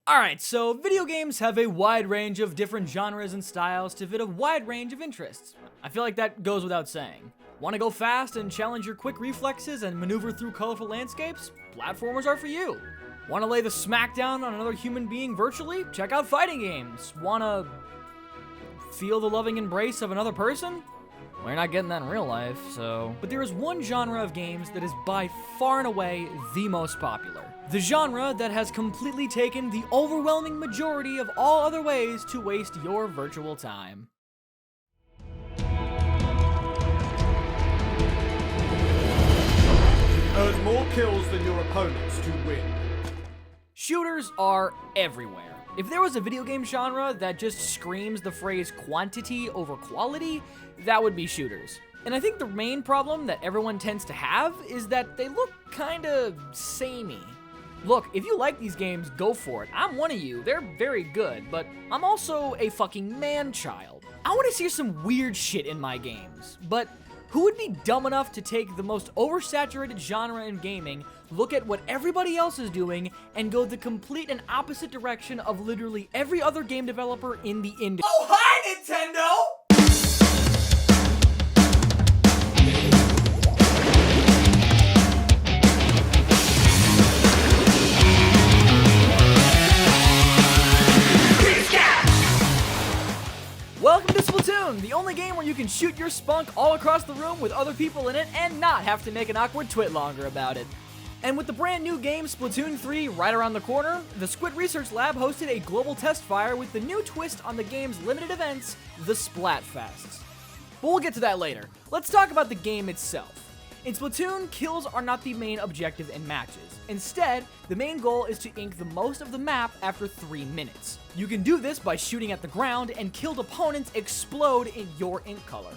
Alright, so video games have a wide range of different genres and styles to fit a wide range of interests. I feel like that goes without saying. Want to go fast and challenge your quick reflexes and maneuver through colorful landscapes? Platformers are for you. Want to lay the smackdown on another human being virtually? Check out fighting games. Want to feel the loving embrace of another person? Well, you're not getting that in real life, so... But there is one genre of games that is by far and away the most popular. The genre that has completely taken the overwhelming majority of all other ways to waste your virtual time. Earn more kills than your opponents to win. Shooters are everywhere. If there was a video game genre that just screams the phrase quantity over quality, that would be shooters. And I think the main problem that everyone tends to have is that they look kinda samey. Look, if you like these games, go for it. I'm one of you, they're very good, but I'm also a fucking man-child. I wanna see some weird shit in my games, but who would be dumb enough to take the most oversaturated genre in gaming, look at what everybody else is doing, and go the complete and opposite direction of literally every other game developer in the industry? Oh, hi, Nintendo! Welcome to Splatoon, the only game where you can shoot your spunk all across the room with other people in it and not have to make an awkward twit longer about it. And with the brand new game Splatoon 3 right around the corner, the SQUID Research Lab hosted a global test fire with the new twist on the game's limited events, the Splatfests. But we'll get to that later. Let's talk about the game itself. In Splatoon, kills are not the main objective in matches. Instead, the main goal is to ink the most of the map after 3 minutes. You can do this by shooting at the ground, and killed opponents explode in your ink color.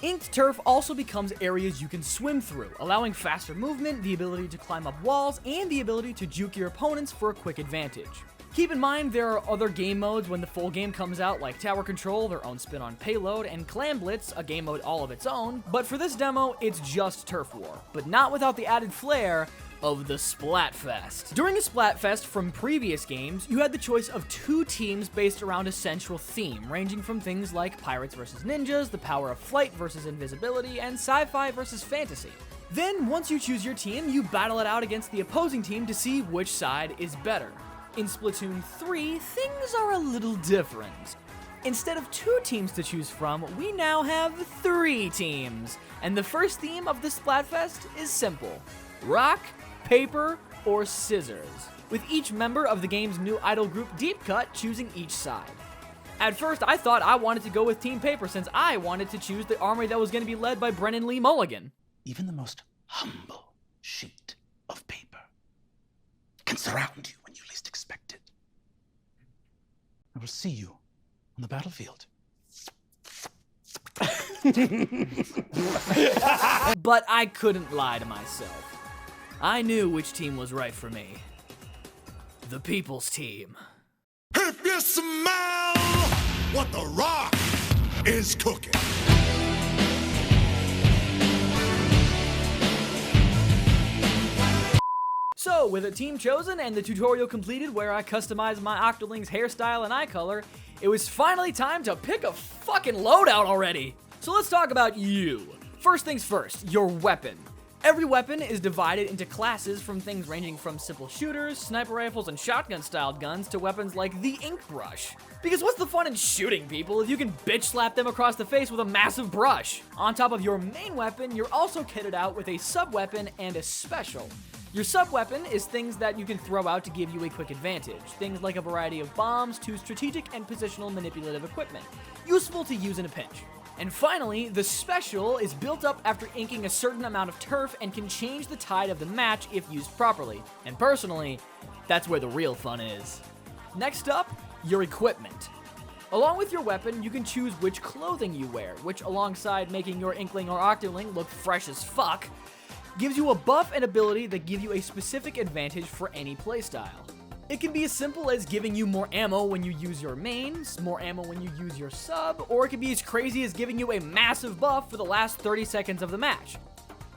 Inked turf also becomes areas you can swim through, allowing faster movement, the ability to climb up walls, and the ability to juke your opponents for a quick advantage. Keep in mind there are other game modes when the full game comes out, like Tower Control, their own spin on payload, and Clam Blitz, a game mode all of its own, but for this demo, it's just Turf War, but not without the added flair of the Splatfest. During a Splatfest from previous games, you had the choice of 2 teams based around a central theme, ranging from things like pirates versus ninjas, the power of flight versus invisibility, and sci-fi versus fantasy. Then, once you choose your team, you battle it out against the opposing team to see which side is better. In Splatoon 3, things are a little different. Instead of 2 teams to choose from, we now have 3 teams. And the first theme of the Splatfest is simple: rock, paper, or scissors, with each member of the game's new idol group Deep Cut choosing each side. At first, I thought I wanted to go with Team Paper since I wanted to choose the army that was going to be led by Brennan Lee Mulligan. Even the most humble sheet of paper can surround you when you least expect it. I will see you on the battlefield. But I couldn't lie to myself. I knew which team was right for me. The People's Team. If you smell what the rock is cooking. So, with a team chosen and the tutorial completed where I customized my Octoling's hairstyle and eye color, it was finally time to pick a fucking loadout already! So let's talk about you. First things first, your weapon. Every weapon is divided into classes from things ranging from simple shooters, sniper rifles, and shotgun-styled guns to weapons like the ink brush. Because what's the fun in shooting people if you can bitch slap them across the face with a massive brush? On top of your main weapon, you're also kitted out with a sub-weapon and a special. Your sub-weapon is things that you can throw out to give you a quick advantage, things like a variety of bombs to strategic and positional manipulative equipment, useful to use in a pinch. And finally, the special is built up after inking a certain amount of turf and can change the tide of the match if used properly. And personally, that's where the real fun is. Next up, your equipment. Along with your weapon, you can choose which clothing you wear, which alongside making your Inkling or Octoling look fresh as fuck, gives you a buff and ability that give you a specific advantage for any playstyle. It can be as simple as giving you more ammo when you use your mains, more ammo when you use your sub, or it can be as crazy as giving you a massive buff for the last 30 seconds of the match.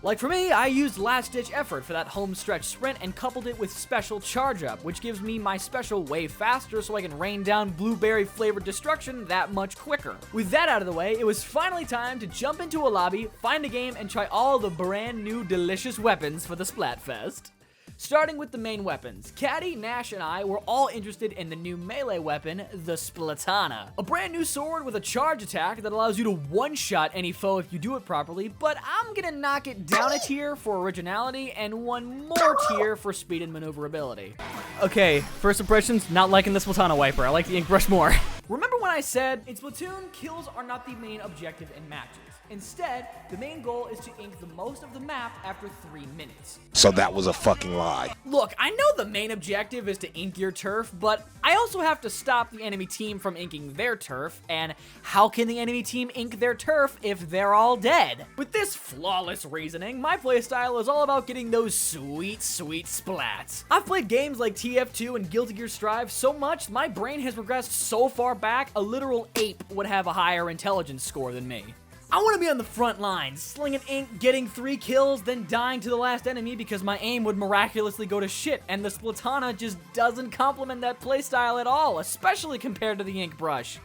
Like for me, I used last-ditch effort for that home stretch sprint and coupled it with special charge up, which gives me my special way faster so I can rain down blueberry-flavored destruction that much quicker. With that out of the way, it was finally time to jump into a lobby, find a game, and try all the brand new delicious weapons for the Splatfest. Starting with the main weapons, Caddy, Nash, and I were all interested in the new melee weapon, the Splatana. A brand new sword with a charge attack that allows you to one-shot any foe if you do it properly, but I'm gonna knock it down a tier for originality and one more tier for speed and maneuverability. Okay, first impressions, not liking the Splatana wiper. I like the ink brush more. Remember when I said, in Splatoon, kills are not the main objective in matches. Instead, the main goal is to ink the most of the map after 3 minutes. So that was a fucking lie. Look, I know the main objective is to ink your turf, but I also have to stop the enemy team from inking their turf, and how can the enemy team ink their turf if they're all dead? With this flawless reasoning, my playstyle is all about getting those sweet, sweet splats. I've played games like TF2 and Guilty Gear Strive so much, my brain has regressed so far back, a literal ape would have a higher intelligence score than me. I want to be on the front lines, slinging ink, getting 3 kills, then dying to the last enemy because my aim would miraculously go to shit, and the Splatana just doesn't complement that playstyle at all, especially compared to the ink brush.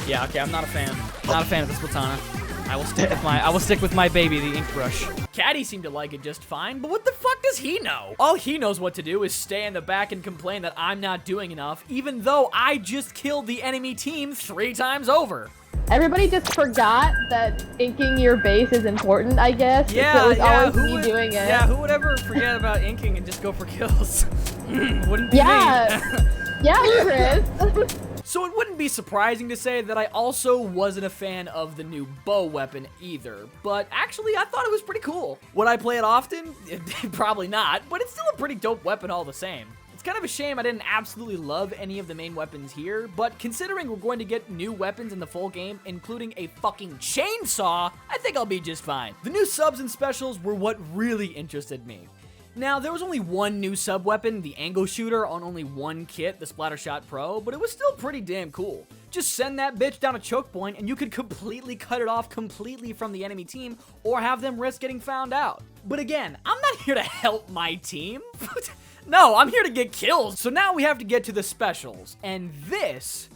Yeah, okay, I'm not a fan. Not a fan of the Splatana. I will stick with my baby, the ink brush. Caddy seemed to like it just fine, but what the fuck does he know? All he knows what to do is stay in the back and complain that I'm not doing enough, even though I just killed the enemy team 3 times over. Everybody just forgot that inking your base is important, I guess. Yeah, so it was yeah, always me doing it. Yeah, who would ever forget about inking and just go for kills? Wouldn't be Yeah. me. Yeah, Chris. So it wouldn't be surprising to say that I also wasn't a fan of the new bow weapon either, but actually I thought it was pretty cool. Would I play it often? Probably not, but it's still a pretty dope weapon all the same. It's kind of a shame I didn't absolutely love any of the main weapons here, but considering we're going to get new weapons in the full game, including a fucking chainsaw, I think I'll be just fine. The new subs and specials were what really interested me. Now, there was only one new sub-weapon, the angle shooter, on only one kit, the Splattershot Pro, but it was still pretty damn cool. Just send that bitch down a choke point and you could completely cut it off completely from the enemy team or have them risk getting found out. But again, I'm not here to help my team. No, I'm here to get kills. So now we have to get to the specials, and this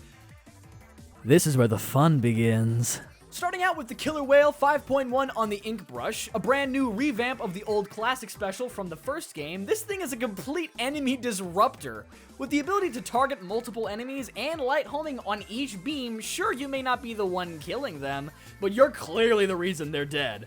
is where the fun begins. Starting out with the Killer Whale 5.1 on the ink brush, a brand new revamp of the old classic special from the first game, this thing is a complete enemy disruptor. With the ability to target multiple enemies and light homing on each beam, sure, you may not be the one killing them, but you're clearly the reason they're dead.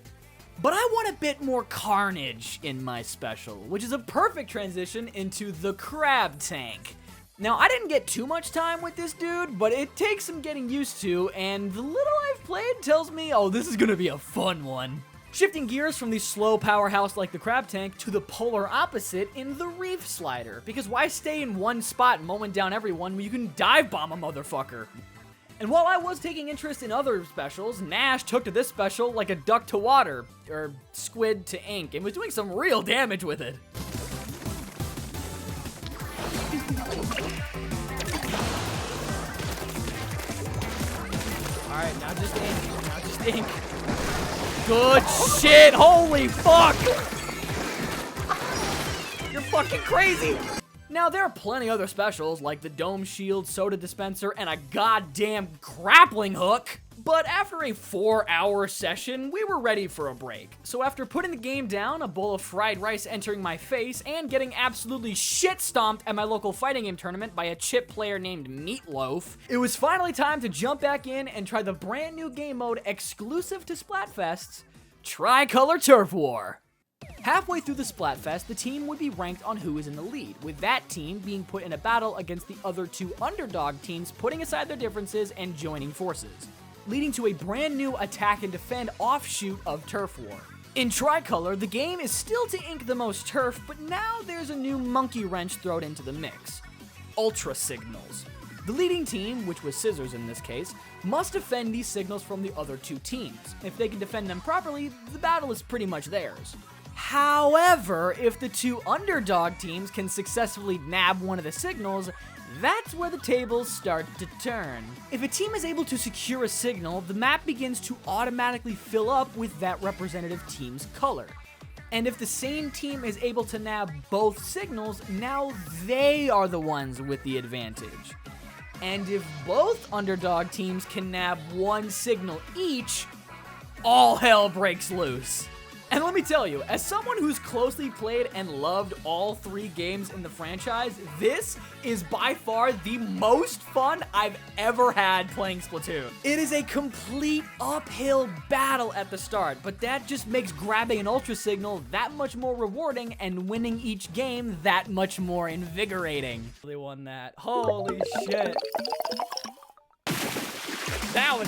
But I want a bit more carnage in my special, which is a perfect transition into the Crab Tank. Now, I didn't get too much time with this dude, but it takes some getting used to, and the little I've played tells me, oh, this is gonna be a fun one. Shifting gears from the slow powerhouse like the Crab Tank to the polar opposite in the Reef Slider, because why stay in one spot mowing down everyone when you can dive bomb a motherfucker? And while I was taking interest in other specials, Nash took to this special like a duck to water, or squid to ink, and was doing some real damage with it. Alright, now just ink. Now just ink. Good shit! Holy fuck! You're fucking crazy! Now, there are plenty other specials, like the Dome Shield, Soda Dispenser, and a goddamn grappling hook. But after a 4-hour session, we were ready for a break. So after putting the game down, a bowl of fried rice entering my face, and getting absolutely shit-stomped at my local fighting game tournament by a chip player named Meatloaf, it was finally time to jump back in and try the brand new game mode exclusive to Splatfests, Tricolor Turf War. Halfway through the Splatfest, the team would be ranked on who is in the lead, with that team being put in a battle against the other 2 underdog teams, putting aside their differences and joining forces, leading to a brand new attack and defend offshoot of Turf War. In Tricolor, the game is still to ink the most turf, but now there's a new monkey wrench thrown into the mix: Ultra Signals. The leading team, which was Scissors in this case, must defend these signals from the other 2 teams. If they can defend them properly, the battle is pretty much theirs. However, if the 2 underdog teams can successfully nab one of the signals, That's where the tables start to turn. If a team is able to secure a signal, the map begins to automatically fill up with that representative team's color. And if the same team is able to nab both signals, now they are the ones with the advantage. And if both underdog teams can nab one signal each, all hell breaks loose. And let me tell you, as someone who's closely played and loved all 3 games in the franchise, this is by far the most fun I've ever had playing Splatoon. It is a complete uphill battle at the start, but that just makes grabbing an Ultra Signal that much more rewarding and winning each game that much more invigorating. They won that. Holy shit.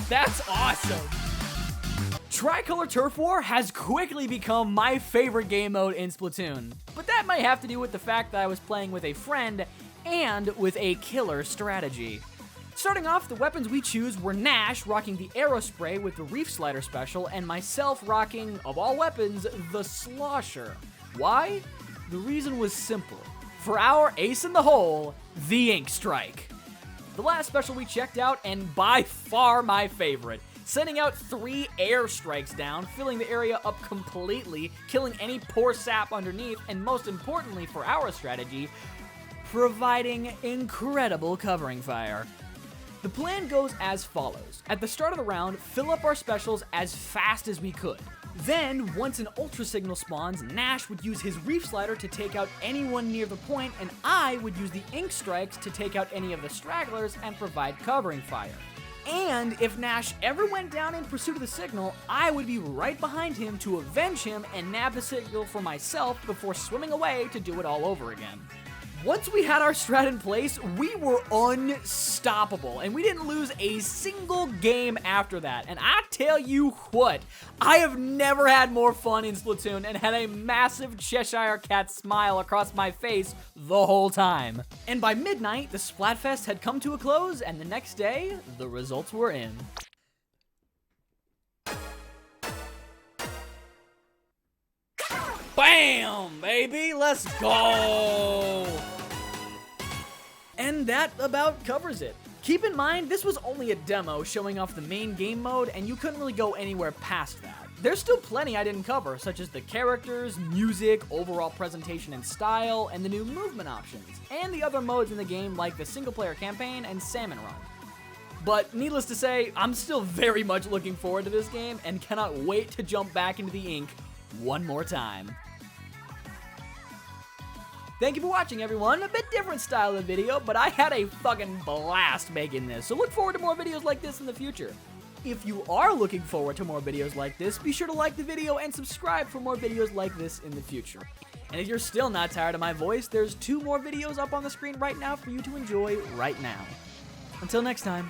That's awesome. Tricolor Turf War has quickly become my favorite game mode in Splatoon, but that might have to do with the fact that I was playing with a friend and with a killer strategy. Starting off, the weapons we choose were Nash rocking the Arrow Spray with the Reef Slider special, and myself rocking, of all weapons, the Slosher. Why? The reason was simple. For our ace in the hole, the Ink Strike. The last special we checked out, and by far my favorite, sending out 3 air strikes down, filling the area up completely, killing any poor sap underneath, and most importantly for our strategy, providing incredible covering fire. The plan goes as follows. At the start of the round, fill up our specials as fast as we could. Then, once an Ultra Signal spawns, Nash would use his Reef Slider to take out anyone near the point, and I would use the Ink Strikes to take out any of the stragglers and provide covering fire. And if Nash ever went down in pursuit of the signal, I would be right behind him to avenge him and nab the signal for myself before swimming away to do it all over again. Once we had our strat in place, we were unstoppable, and we didn't lose a single game after that. And I tell you what, I have never had more fun in Splatoon and had a massive Cheshire Cat smile across my face the whole time. And by midnight, the Splatfest had come to a close, and the next day, the results were in. Bam, baby, let's go! And that about covers it. Keep in mind, this was only a demo showing off the main game mode, and you couldn't really go anywhere past that. There's still plenty I didn't cover, such as the characters, music, overall presentation and style, and the new movement options, and the other modes in the game like the single-player campaign and Salmon Run. But needless to say, I'm still very much looking forward to this game and cannot wait to jump back into the ink one more time. Thank you for watching, everyone. A bit different style of video, but I had a fucking blast making this, so look forward to more videos like this in the future. If you are looking forward to more videos like this, be sure to like the video and subscribe for more videos like this in the future. And if you're still not tired of my voice, there's 2 more videos up on the screen right now for you to enjoy right now. Until next time.